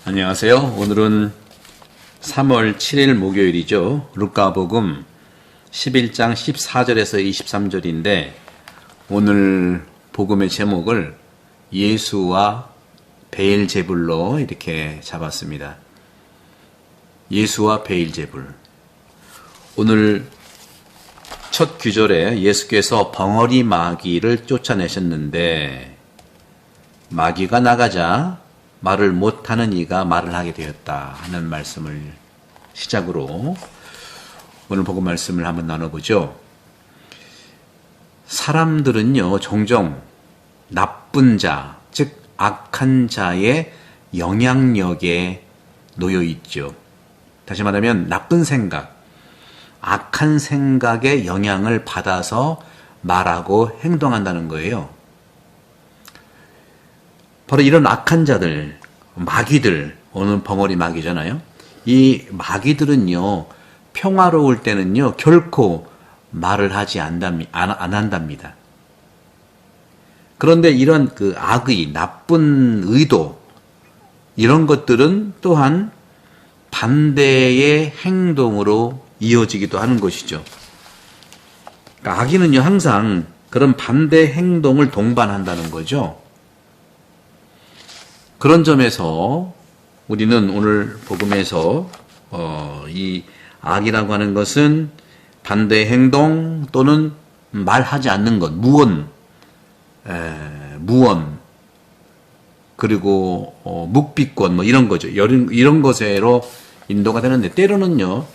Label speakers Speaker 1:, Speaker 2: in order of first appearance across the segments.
Speaker 1: 안녕하세요. 오늘은 3월 7일 목요일이죠. 루카복음 11장 14절에서 23절인데 오늘 복음의 제목을 예수와 베엘제불로 이렇게 잡았습니다. 예수와 베엘제불. 오늘 첫 규절에 예수께서 벙어리 마귀를 쫓아내셨는데 마귀가 나가자 말을 못하는 이가 말을 하게 되었다 하는 말씀을 시작으로 오늘 복음 말씀을 한번 나눠보죠. 사람들은요 종종 나쁜 자, 즉 악한 자의 영향력에 놓여 있죠. 다시 말하면 나쁜 생각, 악한 생각의 영향을 받아서 말하고 행동한다는 거예요. 바로 이런 악한 자들, 마귀들, 오늘 벙어리 마귀잖아요. 이 마귀들은요, 평화로울 때는요, 결코 말을 하지 안 한답니다. 그런데 이런 그 악의, 나쁜 의도, 이런 것들은 또한 반대의 행동으로 이어지기도 하는 것이죠. 그러니까 악의는요, 항상 그런 반대 행동을 동반한다는 거죠. 그런 점에서 우리는 오늘 복음에서 이 악이라고 하는 것은 반대 행동 또는 말하지 않는 것, 무언, 그리고 묵비권 뭐 이런 거죠. 이런 것으로 인도가 되는데 때로는요,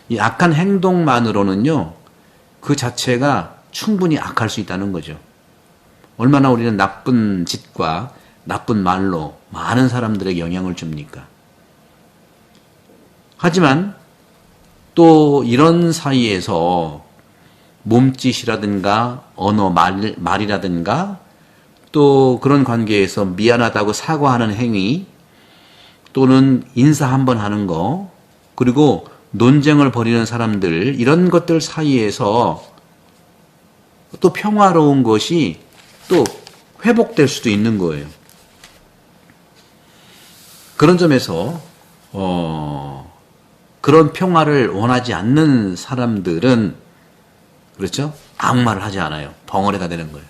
Speaker 1: 이 악한 행동만으로는요, 그 자체가 충분히 악할 수 있다는 거죠. 얼마나 우리는 나쁜 짓과 나쁜 말로 많은 사람들에게 영향을 줍니까? 하지만 또 이런 사이에서 몸짓이라든가 언어, 말이라든가 또 그런 관계에서 미안하다고 사과하는 행위 또는 인사 한번 하는 거 그리고 논쟁을 벌이는 사람들 이런 것들 사이에서 또 평화로운 것이 또 회복될 수도 있는 거예요. 그런 점에서 그런 평화를 원하지 않는 사람들은 그렇죠? 아무 말을 하지 않아요. 벙어리가 되는 거예요.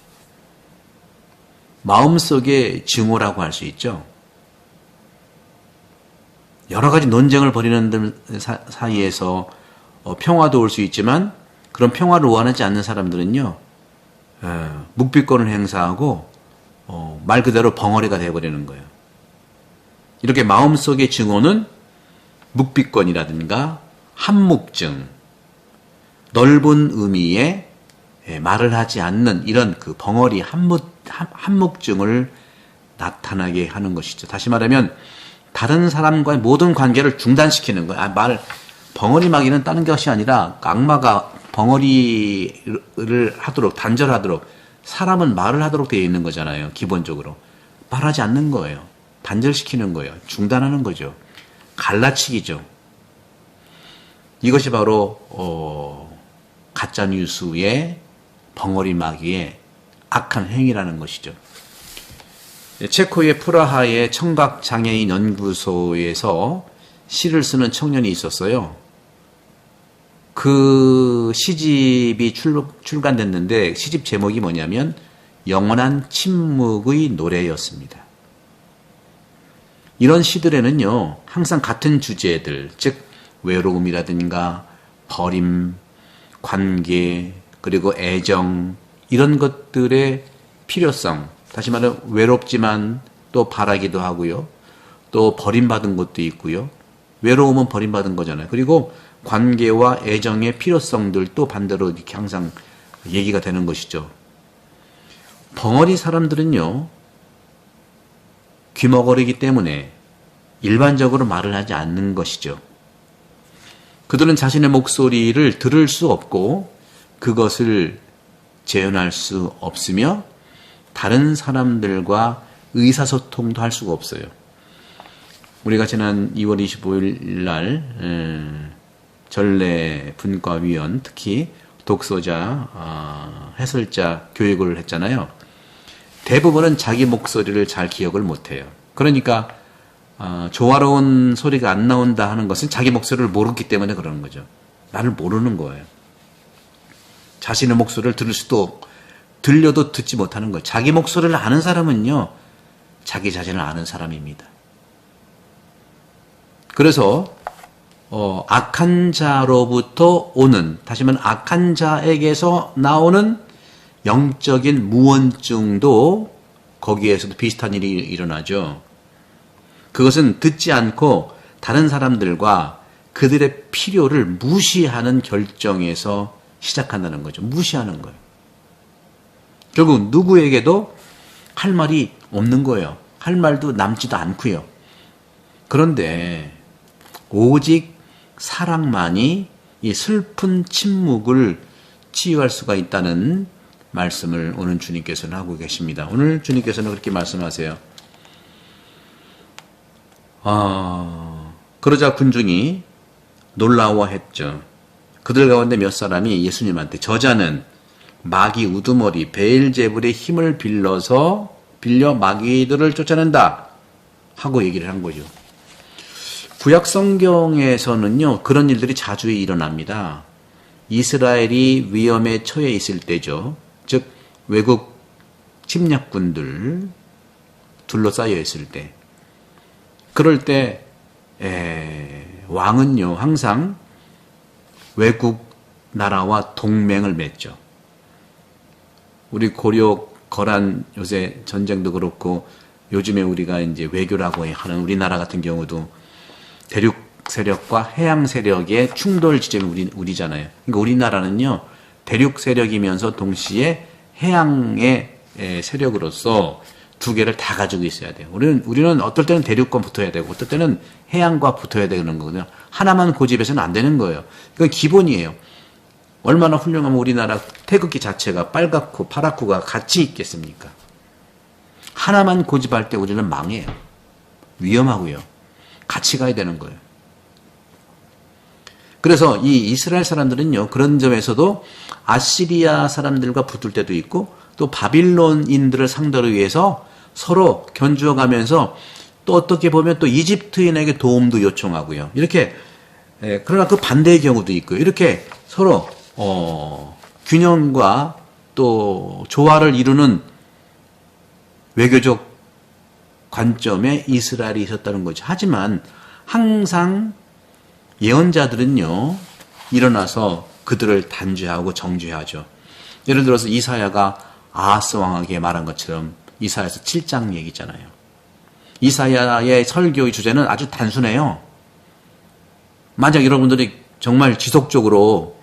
Speaker 1: 마음속의 증오라고 할 수 있죠. 여러 가지 논쟁을 벌이는 사이에서 평화도 올 수 있지만 그런 평화를 원하지 않는 사람들은요. 묵비권을 행사하고 말 그대로 벙어리가 되어버리는 거예요. 이렇게 마음속의 증오는 묵비권이라든가 한묵증, 넓은 의미의 말을 하지 않는 이런 그 벙어리 한묵증을 나타나게 하는 것이죠. 다시 말하면 다른 사람과의 모든 관계를 중단시키는 거예요. 벙어리 마귀는 다른 것이 아니라 악마가 벙어리를 하도록 단절하도록 사람은 말을 하도록 되어 있는 거잖아요. 기본적으로 말하지 않는 거예요. 단절시키는 거예요. 중단하는 거죠. 갈라치기죠. 이것이 바로 가짜뉴스의 벙어리 마귀의 악한 행위라는 것이죠. 체코의 프라하의 청각장애인 연구소에서 시를 쓰는 청년이 있었어요. 그 시집이 출간됐는데 시집 제목이 뭐냐면 영원한 침묵의 노래였습니다. 이런 시들에는요, 항상 같은 주제들, 즉 외로움이라든가 버림, 관계, 그리고 애정 이런 것들의 필요성, 다시 말해 외롭지만 또 바라기도 하고요. 또 버림받은 것도 있고요. 외로움은 버림받은 거잖아요. 그리고 관계와 애정의 필요성들도 반대로 이렇게 항상 얘기가 되는 것이죠. 벙어리 사람들은요, 귀머거리기 때문에 일반적으로 말을 하지 않는 것이죠. 그들은 자신의 목소리를 들을 수 없고 그것을 재현할 수 없으며 다른 사람들과 의사소통도 할 수가 없어요. 우리가 지난 2월 25일 날 전례 분과위원 특히 독서자, 해설자 교육을 했잖아요. 대부분은 자기 목소리를 잘 기억을 못해요. 그러니까 조화로운 소리가 안 나온다 하는 것은 자기 목소리를 모르기 때문에 그러는 거죠. 나를 모르는 거예요. 자신의 목소리를 들려도 듣지 못하는 거예요. 자기 목소리를 아는 사람은요, 자기 자신을 아는 사람입니다. 그래서 악한 자로부터 오는, 다시 말하면 악한 자에게서 나오는 영적인 무언증도 거기에서도 비슷한 일이 일어나죠. 그것은 듣지 않고 다른 사람들과 그들의 필요를 무시하는 결정에서 시작한다는 거죠. 무시하는 거예요. 결국 누구에게도 할 말이 없는 거예요. 할 말도 남지도 않고요. 그런데 오직 사랑만이 이 슬픈 침묵을 치유할 수가 있다는 말씀을 오늘 주님께서는 하고 계십니다. 오늘 주님께서는 그렇게 말씀하세요. 그러자 군중이 놀라워했죠. 그들 가운데 몇 사람이 예수님한테 저자는 마귀 우두머리 베엘제불의 힘을 빌려 마귀들을 쫓아낸다 하고 얘기를 한 거죠. 구약 성경에서는요, 그런 일들이 자주 일어납니다. 이스라엘이 위험에 처해 있을 때죠. 즉 외국 침략군들 둘러싸여 있을 때, 그럴 때 왕은요 항상 외국 나라와 동맹을 맺죠. 우리 고려 거란 요새 전쟁도 그렇고 요즘에 우리가 이제 외교라고 하는 우리나라 같은 경우도 대륙 세력과 해양 세력의 충돌 지점이 우리잖아요. 그러니까 우리나라는요 대륙 세력이면서 동시에 해양의 세력으로서 두 개를 다 가지고 있어야 돼요. 우리는 어떨 때는 대륙과 붙어야 되고 어떨 때는 해양과 붙어야 되는 거거든요. 하나만 고집해서는 안 되는 거예요. 이건 기본이에요. 얼마나 훌륭하면 우리나라 태극기 자체가 빨갛고 파랗고가 같이 있겠습니까? 하나만 고집할 때 우리는 망해요. 위험하고요. 같이 가야 되는 거예요. 그래서 이 이스라엘 사람들은요, 그런 점에서도 아시리아 사람들과 붙을 때도 있고 또 바빌론인들을 상대로 위해서 서로 견주어 가면서 또 어떻게 보면 또 이집트인에게 도움도 요청하고요. 이렇게 그러나 그 반대의 경우도 있고요. 이렇게 서로 균형과 또 조화를 이루는 외교적 관점에 이스라엘이 있었다는 거죠. 하지만 항상 예언자들은요 일어나서 그들을 단죄하고 정죄하죠. 예를 들어서 이사야가 아하스 왕에게 말한 것처럼 이사야서 7장 얘기잖아요. 이사야의 설교의 주제는 아주 단순해요. 만약 여러분들이 정말 지속적으로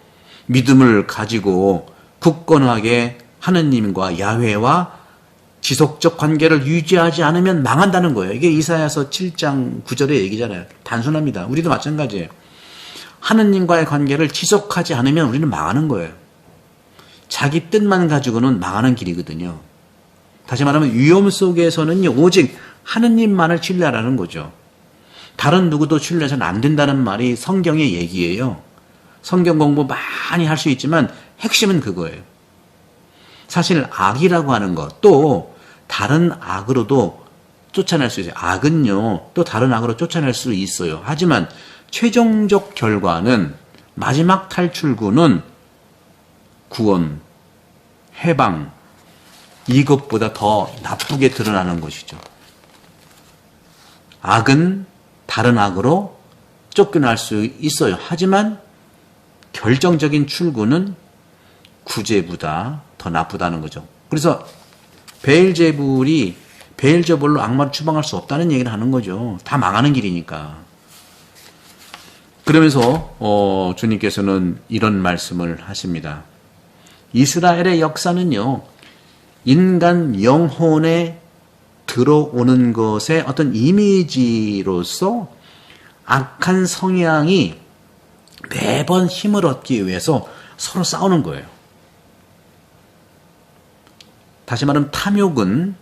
Speaker 1: 믿음을 가지고 굳건하게 하느님과 야훼와 지속적 관계를 유지하지 않으면 망한다는 거예요. 이게 이사야서 7장 9절의 얘기잖아요. 단순합니다. 우리도 마찬가지예요. 하느님과의 관계를 지속하지 않으면 우리는 망하는 거예요. 자기 뜻만 가지고는 망하는 길이거든요. 다시 말하면 위험 속에서는 오직 하느님만을 신뢰하라는 거죠. 다른 누구도 신뢰해서는 안 된다는 말이 성경의 얘기예요. 성경 공부 많이 할 수 있지만 핵심은 그거예요. 사실 악이라고 하는 것, 또 다른 악으로도 쫓아낼 수 있어요. 악은요, 또 다른 악으로 쫓아낼 수 있어요. 하지만 최종적 결과는 마지막 탈출구는 구원, 해방, 이것보다 더 나쁘게 드러나는 것이죠. 악은 다른 악으로 쫓겨날 수 있어요. 하지만 결정적인 출구는 구제보다 더 나쁘다는 거죠. 그래서 베엘제불로 악마를 추방할 수 없다는 얘기를 하는 거죠. 다 망하는 길이니까. 그러면서 주님께서는 이런 말씀을 하십니다. 이스라엘의 역사는요, 인간 영혼에 들어오는 것의 어떤 이미지로서 악한 성향이 매번 힘을 얻기 위해서 서로 싸우는 거예요. 다시 말하면 탐욕은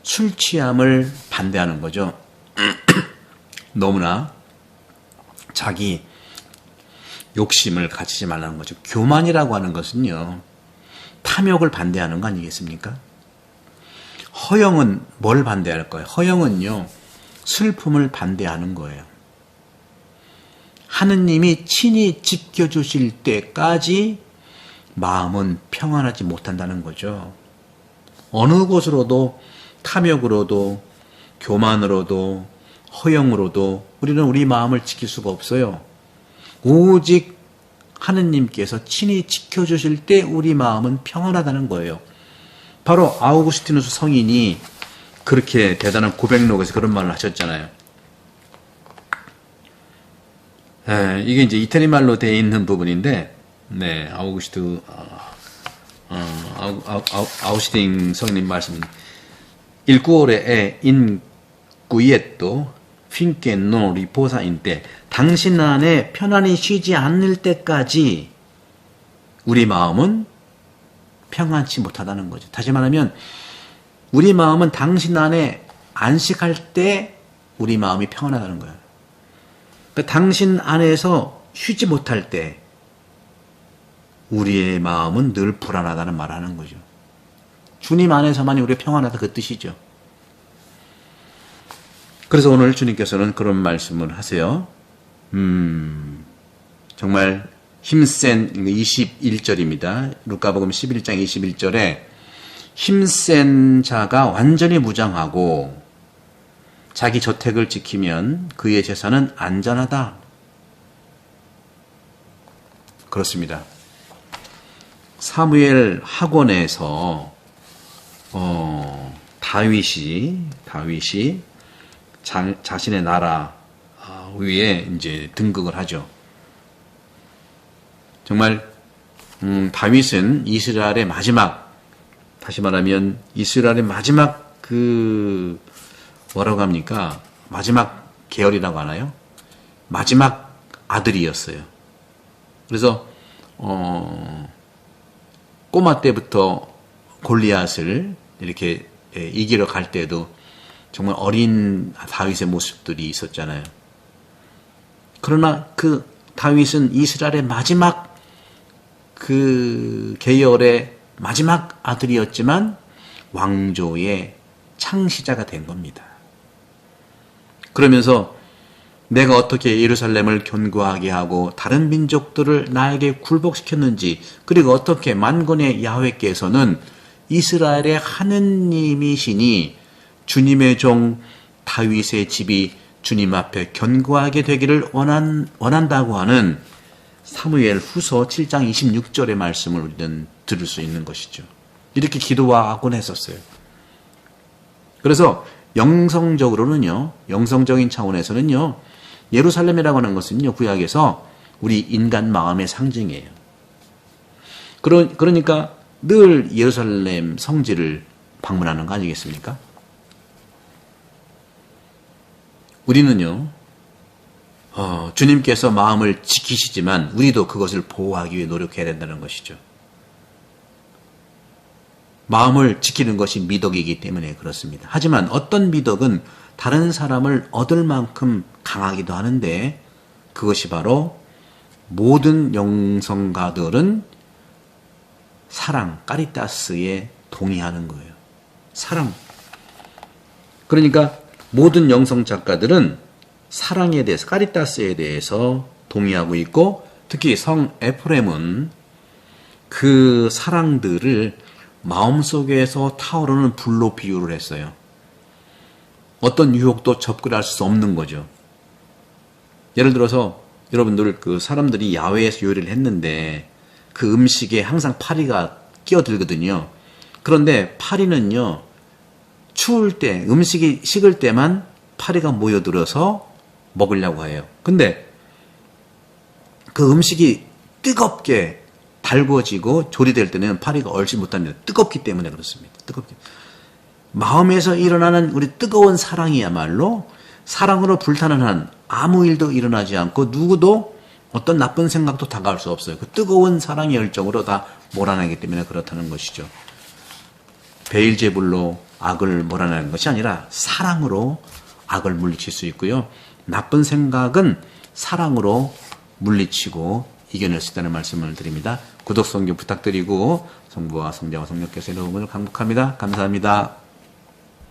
Speaker 1: 술 취함을 반대하는 거죠. 너무나 자기 욕심을 가지지 말라는 거죠. 교만이라고 하는 것은요, 탐욕을 반대하는 거 아니겠습니까? 허영은 뭘 반대할 거예요? 허영은요, 슬픔을 반대하는 거예요. 하느님이 친히 지켜주실 때까지 마음은 평안하지 못한다는 거죠. 어느 곳으로도 탐욕으로도 교만으로도 허영으로도 우리는 우리 마음을 지킬 수가 없어요. 오직 하느님께서 친히 지켜주실 때 우리 마음은 평안하다는 거예요. 바로 아우구스티누스 성인이 그렇게 대단한 고백록에서 그런 말을 하셨잖아요. 이게 이제 이태리 말로 되어 있는 부분인데, 네, 아우구스틴 성인님 말씀, Il cuore è inquieto finché non riposa in te. 당신 안에 편안히 쉬지 않을 때까지 우리 마음은 평안치 못하다는 거죠. 다시 말하면 우리 마음은 당신 안에 안식할 때 우리 마음이 평안하다는 거예요. 그러니까 당신 안에서 쉬지 못할 때 우리의 마음은 늘 불안하다는 말을 하는 거죠. 주님 안에서만이 우리가 평안하다 그 뜻이죠. 그래서 오늘 주님께서는 그런 말씀을 하세요. 정말 힘센 21절입니다. 루카복음 11장 21절에 힘센 자가 완전히 무장하고 자기 저택을 지키면 그의 재산은 안전하다. 그렇습니다. 사무엘 학원에서 다윗이 자신의 나라 위에 이제 등극을 하죠. 정말 다윗은 이스라엘의 마지막, 다시 말하면 이스라엘의 마지막 뭐라고 합니까? 마지막 계열이라고 하나요? 마지막 아들이었어요. 그래서 꼬마 때부터 골리앗을 이렇게 이기러 갈 때도 정말 어린 다윗의 모습들이 있었잖아요. 그러나 그 다윗은 이스라엘의 마지막 그 계열의 마지막 아들이었지만 왕조의 창시자가 된 겁니다. 그러면서 내가 어떻게 예루살렘을 견고하게 하고 다른 민족들을 나에게 굴복시켰는지, 그리고 어떻게 만군의 야훼께서는 이스라엘의 하느님이시니 주님의 종 다윗의 집이 주님 앞에 견고하게 되기를 원한다고 하는 사무엘 후서 7장 26절의 말씀을 우리는 들을 수 있는 것이죠. 이렇게 기도하곤 했었어요. 그래서 영성적으로는요, 영성적인 차원에서는요, 예루살렘이라고 하는 것은요, 구약에서 우리 인간 마음의 상징이에요. 그러니까 늘 예루살렘 성지를 방문하는 거 아니겠습니까? 우리는요, 주님께서 마음을 지키시지만 우리도 그것을 보호하기 위해 노력해야 된다는 것이죠. 마음을 지키는 것이 미덕이기 때문에 그렇습니다. 하지만 어떤 미덕은 다른 사람을 얻을 만큼 강하기도 하는데, 그것이 바로 모든 영성가들은 사랑, 까리타스에 동의하는 거예요. 사랑. 그러니까 모든 영성 작가들은 사랑에 대해서, 까리타스에 대해서 동의하고 있고, 특히 성 에프렘은 그 사랑들을 마음속에서 타오르는 불로 비유를 했어요. 어떤 유혹도 접근할 수 없는 거죠. 예를 들어서 여러분들 그 사람들이 야외에서 요리를 했는데 그 음식에 항상 파리가 끼어들거든요. 그런데 파리는요, 추울 때, 음식이 식을 때만 파리가 모여들어서 먹으려고 해요. 근데 그 음식이 뜨겁게 달궈지고 조리될 때는 파리가 얼지 못합니다. 뜨겁기 때문에 그렇습니다. 뜨겁게. 마음에서 일어나는 우리 뜨거운 사랑이야말로 사랑으로 불타는 한 아무 일도 일어나지 않고 누구도 어떤 나쁜 생각도 다가올 수 없어요. 그 뜨거운 사랑의 열정으로 다 몰아내기 때문에 그렇다는 것이죠. 베일제불로 악을 몰아내는 것이 아니라 사랑으로 악을 물리칠 수 있고요. 나쁜 생각은 사랑으로 물리치고 이겨낼 수 있다는 말씀을 드립니다. 구독, 성교 부탁드리고 성부와 성자와 성령께서 여러분을 강복합니다. 감사합니다.